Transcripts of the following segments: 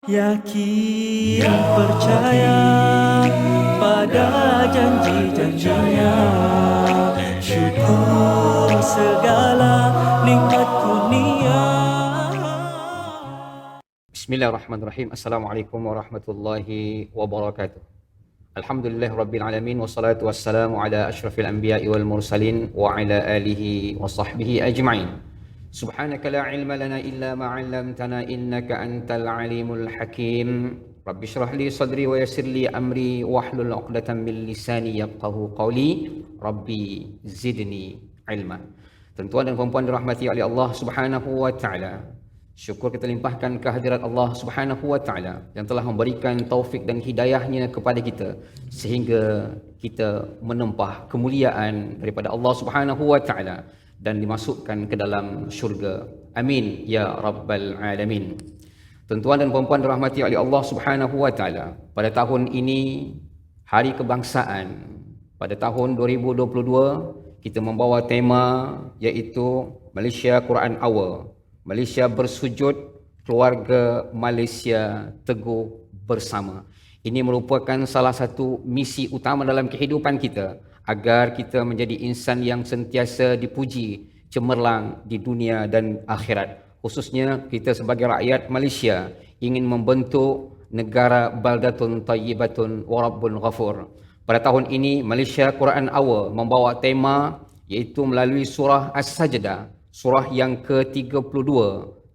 Yakin percaya pada janji-janjinya, syukur segala nikmat kurnia. Bismillahirrahmanirrahim. Assalamualaikum warahmatullahi wabarakatuh. Alhamdulillah rabbil alamin wassalatu wassalamu ala asyrafil anbiya'i wal mursalin wa ala alihi wa sahbihi ajma'in. Subhanaka la ilma lana illa ma 'allamtana innaka antal alimul hakim. Rabbi shrah li sadri wa yassir li amri wahlul 'uqdatam min lisani yafqahu qawli. Rabbi zidni ilma. Tuan-tuan dan puan-puan dirahmati oleh Allah Subhanahu wa taala. Syukur kita limpahkan kehadirat Allah Subhanahu wa taala yang telah memberikan taufik dan hidayahnya kepada kita sehingga kita menempah kemuliaan daripada Allah Subhanahu wa taala dan dimasukkan ke dalam syurga. Amin ya rabbal alamin. Tuan-tuan dan puan-puan dirahmati oleh Allah Subhanahu wa taala, pada tahun ini Hari Kebangsaan, pada tahun 2022 kita membawa tema iaitu Malaysia Quran Hour. Malaysia bersujud, keluarga Malaysia teguh bersama. Ini merupakan salah satu misi utama dalam kehidupan kita agar kita menjadi insan yang sentiasa dipuji, cemerlang di dunia dan akhirat. Khususnya kita sebagai rakyat Malaysia ingin membentuk negara baldatun tayyibatun wa rabbun ghafur. Pada tahun ini Malaysia Quran Hour membawa tema iaitu melalui surah As-Sajdah. Surah yang ke-32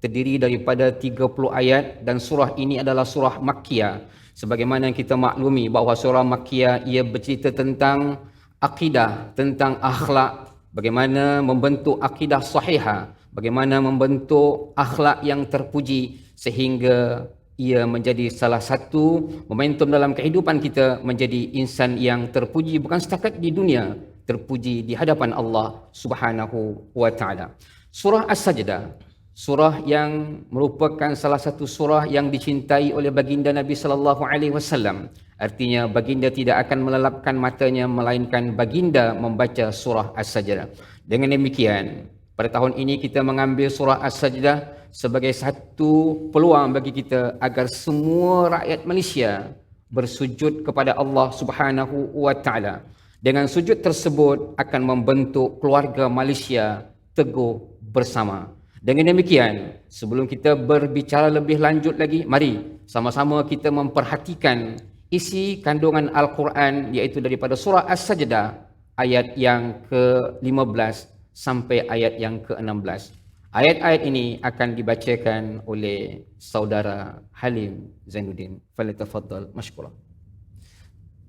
terdiri daripada 30 ayat dan surah ini adalah surah Makkiyah. Sebagaimana kita maklumi bahawa surah Makkiyah ia bercerita tentang akidah, tentang akhlak, bagaimana membentuk akidah sahihah, bagaimana membentuk akhlak yang terpuji sehingga ia menjadi salah satu momentum dalam kehidupan kita menjadi insan yang terpuji bukan setakat di dunia, terpuji di hadapan Allah Subhanahu wa taala. Surah As-Sajdah, surah yang merupakan salah satu surah yang dicintai oleh baginda Nabi sallallahu alaihi wasallam. Artinya baginda tidak akan melelapkan matanya melainkan baginda membaca surah As-Sajdah. Dengan demikian, pada tahun ini kita mengambil surah As-Sajdah sebagai satu peluang bagi kita agar semua rakyat Malaysia bersujud kepada Allah Subhanahu wa taala. Dengan sujud tersebut akan membentuk keluarga Malaysia teguh bersama. Dengan demikian, sebelum kita berbicara lebih lanjut lagi, mari sama-sama kita memperhatikan isi kandungan Al-Quran iaitu daripada surah As-Sajdah ayat yang ke-15 sampai ayat yang ke-16. Ayat-ayat ini akan dibacakan oleh saudara Halim Zainuddin. Falyatafaddal mashkura.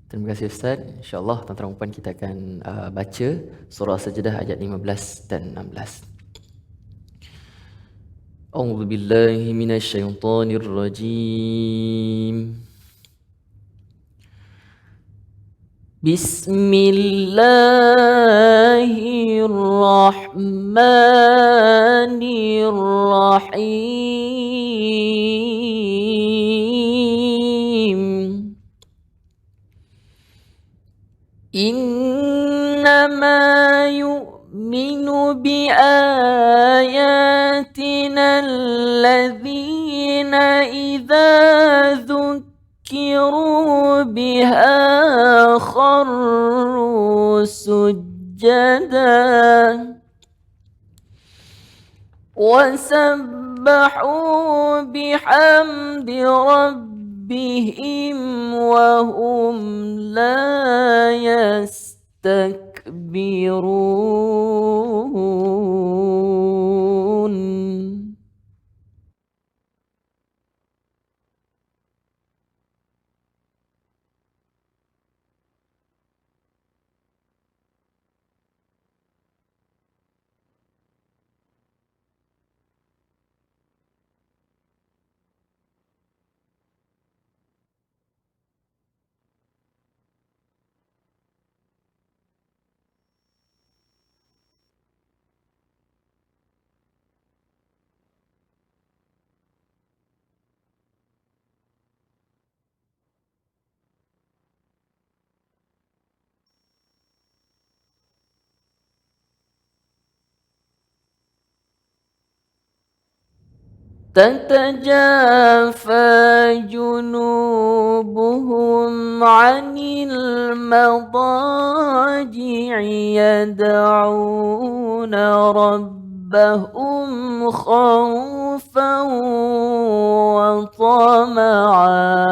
Terima kasih Ustaz. InsyaAllah tuan-tuan dan puan kita akan baca surah Sajdah ayat 15 dan 16. A'udzu billahi minasyaitonir rajim. Bismillahirrahmanirrahim. إنما يؤمن بآياتنا الذين إذا ذكروا بها خروا سجدا وسبحوا بحمد ربهم وهم لا يستكبرون. تتجافى جنوبهم عن المضاجع يدعون ربهم خوفا وطمعا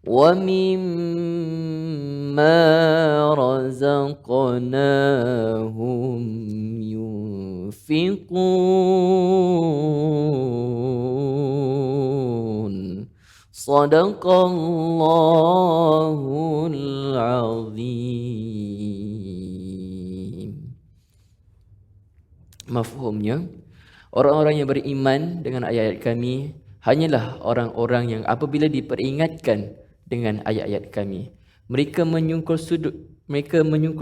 ومما رزقناهم ينفقون صدق الله العظيم. Mafhumnya, orang-orang yang beriman dengan ayat-ayat kami hanyalah orang-orang yang apabila diperingatkan dengan ayat-ayat kami, mereka menyungkur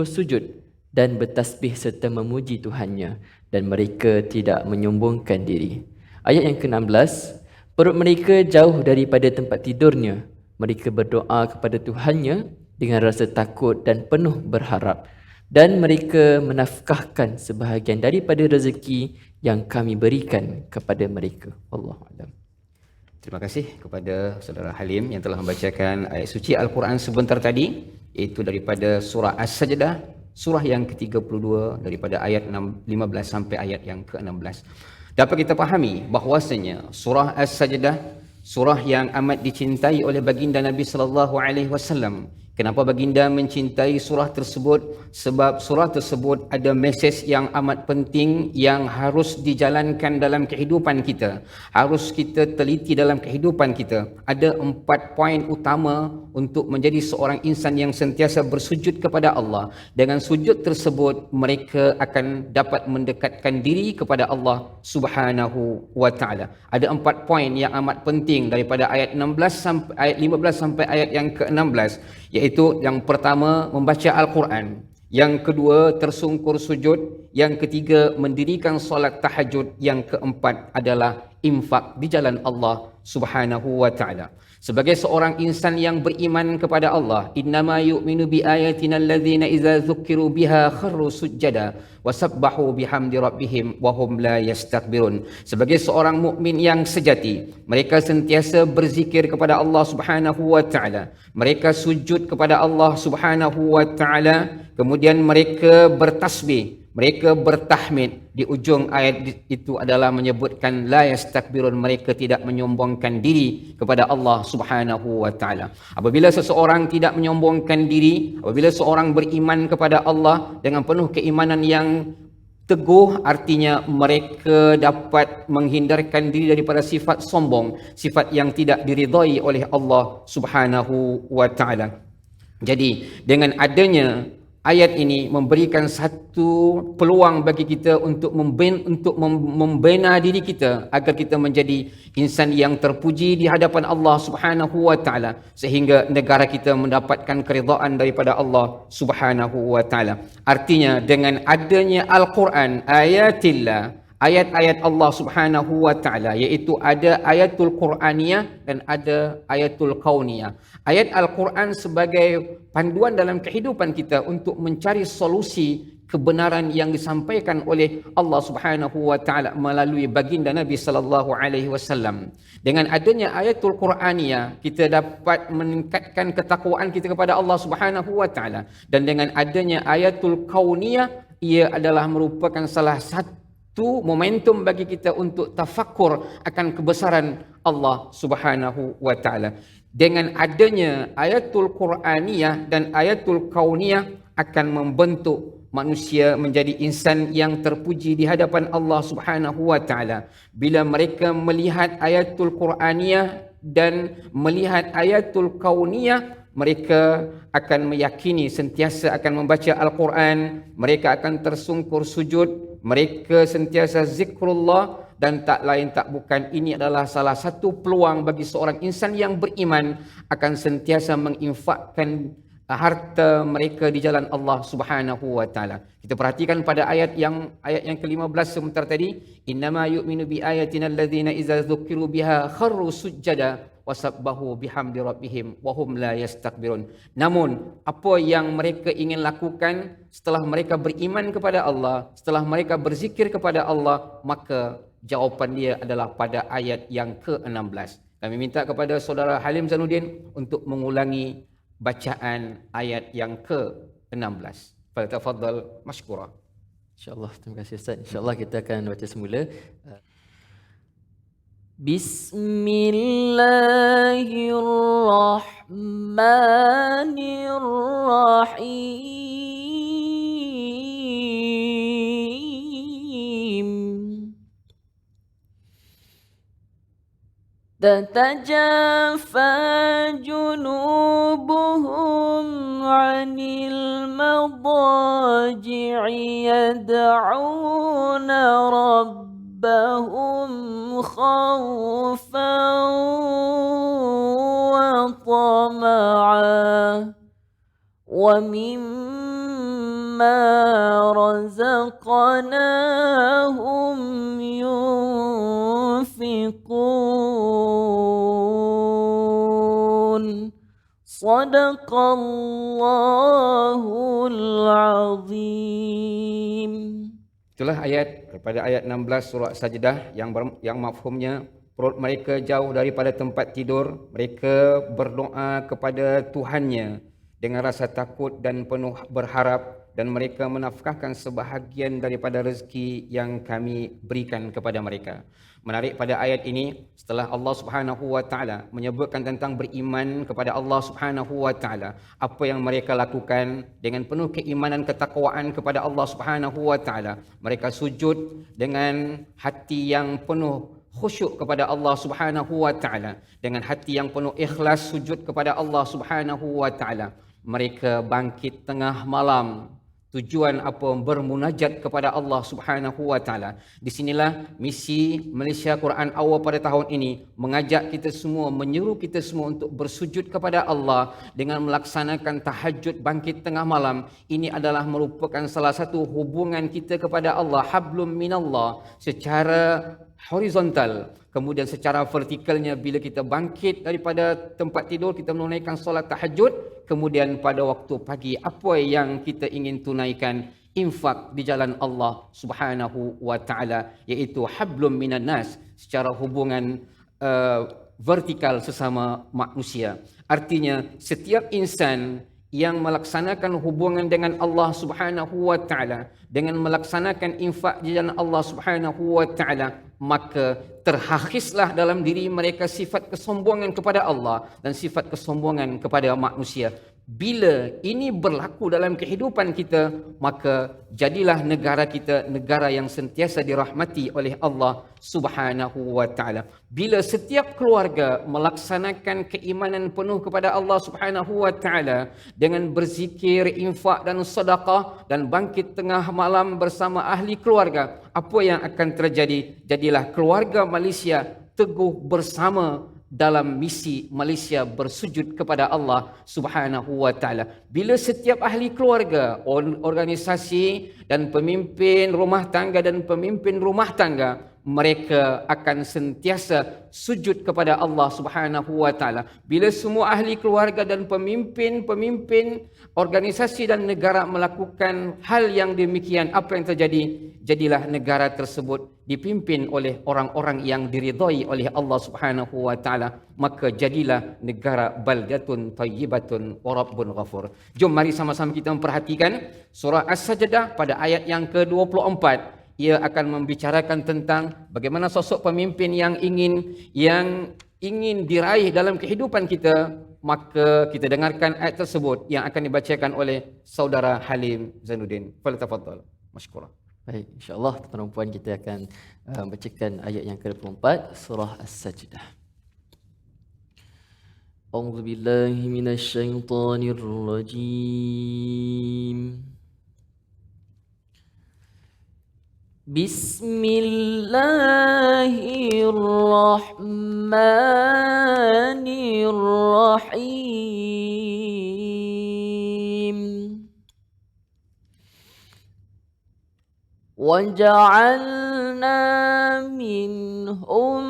sujud dan bertasbih serta memuji Tuhannya, dan mereka tidak menyombongkan diri. Ayat yang ke-16, perut mereka jauh daripada tempat tidurnya, mereka berdoa kepada Tuhannya dengan rasa takut dan penuh berharap, dan mereka menafkahkan sebahagian daripada rezeki yang kami berikan kepada mereka. Wallahu a'lam. Terima kasih kepada saudara Halim yang telah membacakan ayat suci Al-Quran sebentar tadi, iaitu daripada surah As-Sajdah, surah yang ke-32 daripada ayat 15 sampai ayat yang ke-16. Dapat kita fahami bahawasanya surah As-Sajdah surah yang amat dicintai oleh baginda Nabi sallallahu alaihi wasallam. Kenapa baginda mencintai surah tersebut? Sebab surah tersebut ada mesej yang amat penting yang harus dijalankan dalam kehidupan kita. Harus kita teliti dalam kehidupan kita. Ada 4 poin utama untuk menjadi seorang insan yang sentiasa bersujud kepada Allah. Dengan sujud tersebut, mereka akan dapat mendekatkan diri kepada Allah Subhanahu wa ta'ala. Ada 4 poin yang amat penting daripada ayat 16 sampai ayat 15 sampai ayat yang ke-16. Iaitu yang pertama membaca Al-Quran, yang kedua tersungkur sujud, yang ketiga mendirikan solat tahajud, yang keempat adalah infak di jalan Allah Subhanahu wa ta'ala. Sebagai seorang insan yang beriman kepada Allah, innama yu'minu bi ayatina alladhina idza dzukkiru biha kharru sujjada wa sabbahu bihamdi rabbihim wa hum la yastakbirun. Sebagai seorang mukmin yang sejati, mereka sentiasa berzikir kepada Allah Subhanahu wa ta'ala. Mereka sujud kepada Allah Subhanahu wa ta'ala, kemudian mereka bertasbih, mereka bertahmid. Di ujung ayat itu adalah menyebutkan la yastakbirun, mereka tidak menyombongkan diri kepada Allah Subhanahu wa ta'ala. Apabila seseorang tidak menyombongkan diri, apabila seorang beriman kepada Allah dengan penuh keimanan yang teguh, artinya mereka dapat menghindarkan diri daripada sifat sombong, sifat yang tidak diridhai oleh Allah Subhanahu wa ta'ala. Jadi dengan adanya ayat ini memberikan satu peluang bagi kita untuk membina diri kita agar kita menjadi insan yang terpuji di hadapan Allah Subhanahu wa ta'ala, sehingga negara kita mendapatkan keridhaan daripada Allah Subhanahu wa ta'ala. Artinya dengan adanya Al-Quran, ayatillah, ayat-ayat Allah Subhanahu wa ta'ala, iaitu ada ayatul Quraniyah dan ada ayatul Kauniyah. Ayat Al-Quran sebagai panduan dalam kehidupan kita untuk mencari solusi kebenaran yang disampaikan oleh Allah Subhanahu wa ta'ala melalui baginda Nabi sallallahu alaihi wasallam. Dengan adanya ayatul Quraniyah, kita dapat meningkatkan ketakwaan kita kepada Allah Subhanahu wa ta'ala. Dan dengan adanya ayatul Kauniyah, ia adalah merupakan salah satu momentum bagi kita untuk tafakkur akan kebesaran Allah Subhanahu wa ta'ala. Dengan adanya ayatul Quraniyah dan ayatul Kauniyah akan membentuk manusia menjadi insan yang terpuji di hadapan Allah Subhanahu wa ta'ala. Bila mereka melihat ayatul Quraniyah dan melihat ayatul Kauniyah, mereka akan meyakini sentiasa akan membaca Al-Quran, mereka akan tersungkur sujud, mereka sentiasa zikrullah, dan tak lain tak bukan ini adalah salah satu peluang bagi seorang insan yang beriman akan sentiasa menginfakkan harta mereka di jalan Allah Subhanahu wa ta'ala. Kita perhatikan pada ayat yang ke-15 sebentar tadi, innama yu'minu bi ayatina alladhina idza dzukkiru biha kharru sujjada wasabbahu bihamdi rabbihim wa hum la yastakbirun. Namun apa yang mereka ingin lakukan setelah mereka beriman kepada Allah, setelah mereka berzikir kepada Allah, maka jawapan dia adalah pada ayat yang ke-16. Kami minta kepada saudara Halim Zainuddin untuk mengulangi bacaan ayat yang ke-16. Falyatafaddal mashkura. InsyaAllah, terima kasih Ustaz. InsyaAllah kita akan baca semula. Bismillahirrahmanirrahim. تتجافى جنوبهم عن المضاجع يدعون ربهم خوفا وطمعا ومما رزقناهم ينفقون صدق الله العظيم. Itulah ayat daripada ayat 16 surah Sajdah yang mafhumnya perut mereka jauh daripada tempat tidur, mereka berdoa kepada Tuhannya dengan rasa takut dan penuh berharap, dan mereka menafkahkan sebahagian daripada rezeki yang kami berikan kepada mereka. Menarik pada ayat ini, setelah Allah Subhanahu wa taala menyebutkan tentang beriman kepada Allah Subhanahu wa taala, apa yang mereka lakukan dengan penuh keimanan ketakwaan kepada Allah Subhanahu wa taala. Mereka sujud dengan hati yang penuh khusyuk kepada Allah Subhanahu wa taala, dengan hati yang penuh ikhlas sujud kepada Allah Subhanahu wa taala. Mereka bangkit tengah malam. Tujuan apa? Bermunajat kepada Allah Subhanahu wa taala. Di sinilah misi Malaysia Quran Awal pada tahun ini, mengajak kita semua, menyeru kita semua untuk bersujud kepada Allah dengan melaksanakan tahajud bangkit tengah malam. Ini adalah merupakan salah satu hubungan kita kepada Allah, hablum minallah, secara horizontal. Kemudian secara vertikalnya, bila kita bangkit daripada tempat tidur, kita menunaikan solat tahajud. Kemudian pada waktu pagi, apa yang kita ingin tunaikan? Infak di jalan Allah Subhanahu wa taala, iaitu hablum minan nas, secara hubungan vertikal sesama manusia. Artinya setiap insan yang melaksanakan hubungan dengan Allah Subhanahu wa taala, dengan melaksanakan infak di jalan Allah Subhanahu wa taala, maka terhakislah dalam diri mereka sifat kesombongan kepada Allah dan sifat kesombongan kepada manusia. Bila ini berlaku dalam kehidupan kita, maka jadilah negara kita negara yang sentiasa dirahmati oleh Allah Subhanahu wa taala. Bila setiap keluarga melaksanakan keimanan penuh kepada Allah Subhanahu wa taala dengan berzikir, infak dan sedekah dan bangkit tengah malam bersama ahli keluarga, apa yang akan terjadi? Jadilah keluarga Malaysia teguh bersama dalam misi Malaysia bersujud kepada Allah Subhanahu wa taala. Bila setiap ahli keluarga, organisasi dan pemimpin rumah tangga dan pemimpin rumah tangga, mereka akan sentiasa sujud kepada Allah Subhanahu wa taala. Bila semua ahli keluarga dan pemimpin organisasi dan negara melakukan hal yang demikian, apa yang terjadi? Jadilah negara tersebut dipimpin oleh orang-orang yang diridhai oleh Allah Subhanahu wa taala, maka jadilah negara baldatun thayyibatun wa rabbun ghafur. Jom mari sama-sama kita memperhatikan surah As-Sajdah pada ayat yang ke-24. Ia akan membicarakan tentang bagaimana sosok pemimpin yang ingin diraih dalam kehidupan kita. Maka kita dengarkan ayat tersebut yang akan dibacakan oleh saudara Halim Zainuddin. Falyatafaddal mashkura. Baik, insya-Allah tuan-tuan dan puan, kita akan bacakan ayat yang ke-24 surah As-Sajdah. A'udzu billahi minasyaitonir rajim. Bismillahirrahmanirrahim. وَجَعَلْنَا مِنْهُمْ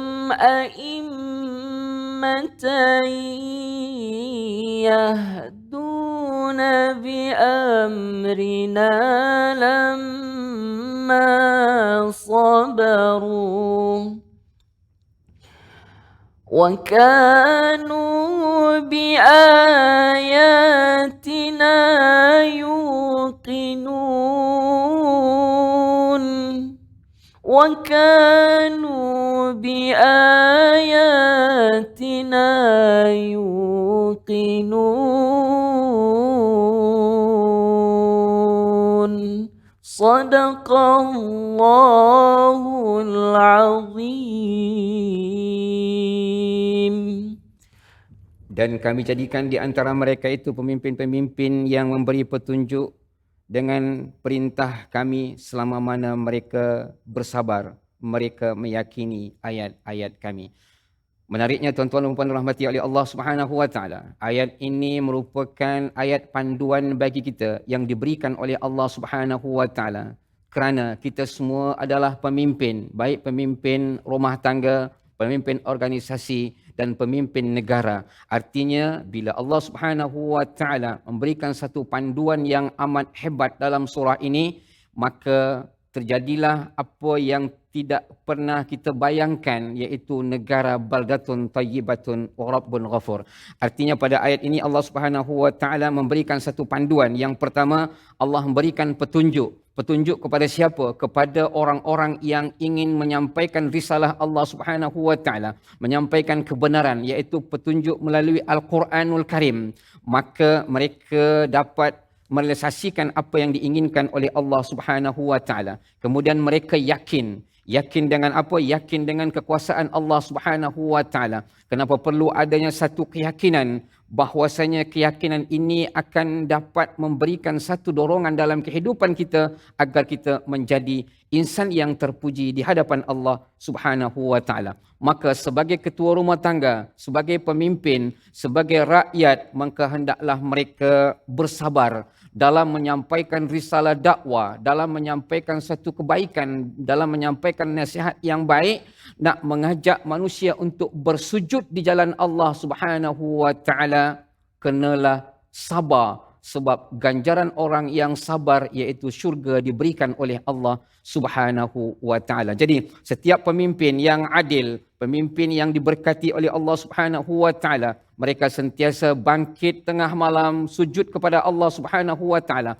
أَئِمَّةً يَهْدُونَ بِأَمْرِنَا لَمَّا ما صبروا وكانوا بآياتنا يوقنون وكانوا بآياتنا يوقنون صدق الله العظيم. Dan kami jadikan di antara mereka itu pemimpin-pemimpin yang memberi petunjuk dengan perintah kami selama mana mereka bersabar, mereka meyakini ayat-ayat kami. Menariknya tuan-tuan dan puan rahmati oleh Allah Subhanahu wa taala, ayat ini merupakan ayat panduan bagi kita yang diberikan oleh Allah Subhanahu wa taala kerana kita semua adalah pemimpin, baik pemimpin rumah tangga, pemimpin organisasi dan pemimpin negara. Artinya bila Allah Subhanahu wa taala memberikan satu panduan yang amat hebat dalam surah ini, maka terjadilah apa yang tidak pernah kita bayangkan, iaitu negara baldatun tayyibatun wa rabbun ghafur. Artinya pada ayat ini Allah Subhanahu wa taala memberikan satu panduan. Yang pertama, Allah memberikan petunjuk. Petunjuk kepada siapa? Kepada orang-orang yang ingin menyampaikan risalah Allah Subhanahu wa taala, menyampaikan kebenaran, iaitu petunjuk melalui Al-Quranul Karim. Maka mereka dapat merealisasikan apa yang diinginkan oleh Allah Subhanahu wa taala. Kemudian mereka yakin dengan apa? Yakin dengan kekuasaan Allah Subhanahu wa taala. Kenapa perlu adanya satu keyakinan? Bahwasanya keyakinan ini akan dapat memberikan satu dorongan dalam kehidupan kita agar kita menjadi insan yang terpuji di hadapan Allah Subhanahu wa taala. Maka sebagai ketua rumah tangga, sebagai pemimpin, sebagai rakyat, maka hendaklah mereka bersabar dalam menyampaikan risalah dakwah, dalam menyampaikan satu kebaikan, dalam menyampaikan nasihat yang baik, nak mengajak manusia untuk bersujud di jalan Allah Subhanahu wa taala, kenalah sabar, sebab ganjaran orang yang sabar iaitu syurga diberikan oleh Allah Subhanahu wa taala. Jadi setiap pemimpin yang adil, pemimpin yang diberkati oleh Allah Subhanahu wa taala, mereka sentiasa bangkit tengah malam sujud kepada Allah Subhanahu wa taala.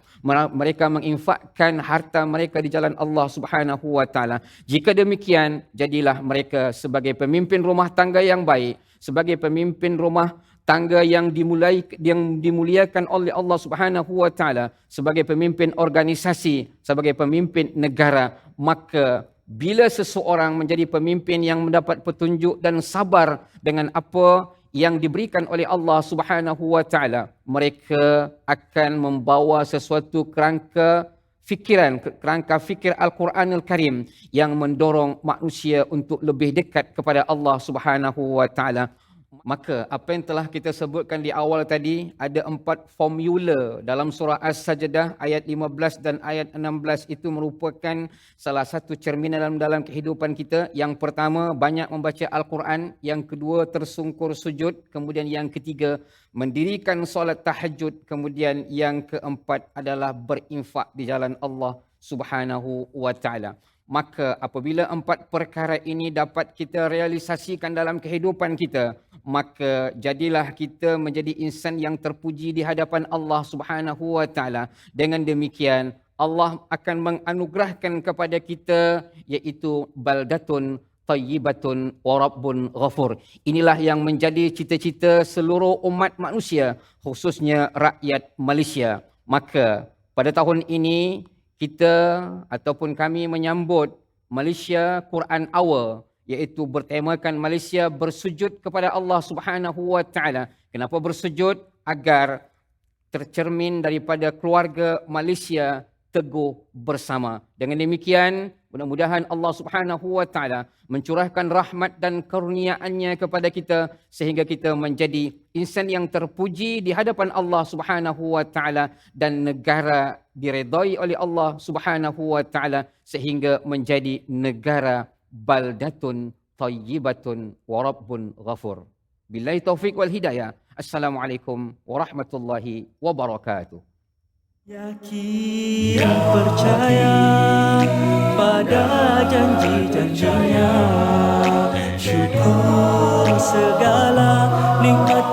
Mereka menginfakkan harta mereka di jalan Allah Subhanahu wa taala. Jika demikian, jadilah mereka sebagai pemimpin rumah tangga yang baik, sebagai pemimpin rumah tangga yang dimuliakan oleh Allah Subhanahu wa taala, sebagai pemimpin organisasi, sebagai pemimpin negara. Maka bila seseorang menjadi pemimpin yang mendapat petunjuk dan sabar dengan apa yang diberikan oleh Allah Subhanahu wa taala, mereka akan membawa sesuatu kerangka fikir Al-Quranul Karim yang mendorong manusia untuk lebih dekat kepada Allah Subhanahu wa taala. Maka apa yang telah kita sebutkan di awal tadi, ada 4 formula dalam surah As-Sajdah ayat 15 dan ayat 16 itu merupakan salah satu cerminan dalam kehidupan kita. Yang pertama, banyak membaca Al-Quran. Yang kedua, tersungkur sujud. Kemudian yang ketiga, mendirikan solat tahajud. Kemudian yang keempat adalah berinfak di jalan Allah Subhanahu wa taala. Maka apabila 4 perkara ini dapat kita realisasikan dalam kehidupan kita, maka jadilah kita menjadi insan yang terpuji di hadapan Allah Subhanahu wa taala. Dengan demikian, Allah akan menganugerahkan kepada kita iaitu baldatun tayyibatun wa rabbun ghafur. Inilah yang menjadi cita-cita seluruh umat manusia, khususnya rakyat Malaysia. Maka pada tahun ini kita ataupun kami menyambut Malaysia Quran Hour, iaitu bertemakan Malaysia bersujud kepada Allah Subhanahu wa taala. Kenapa bersujud? Agar tercermin daripada keluarga Malaysia teguh bersama. Dengan demikian, mudah-mudahan Allah Subhanahu wa taala mencurahkan rahmat dan kurnia-Nya kepada kita sehingga kita menjadi insan yang terpuji di hadapan Allah Subhanahu wa taala dan negara diredai oleh Allah Subhanahu wa taala sehingga menjadi negara baldatun tayyibatun wa rabbun ghafur. Billahi taufik wal hidayah. Assalamualaikum warahmatullahi wabarakatuh. Yakin percaya pada janji-janjinya, syukur segala nikmat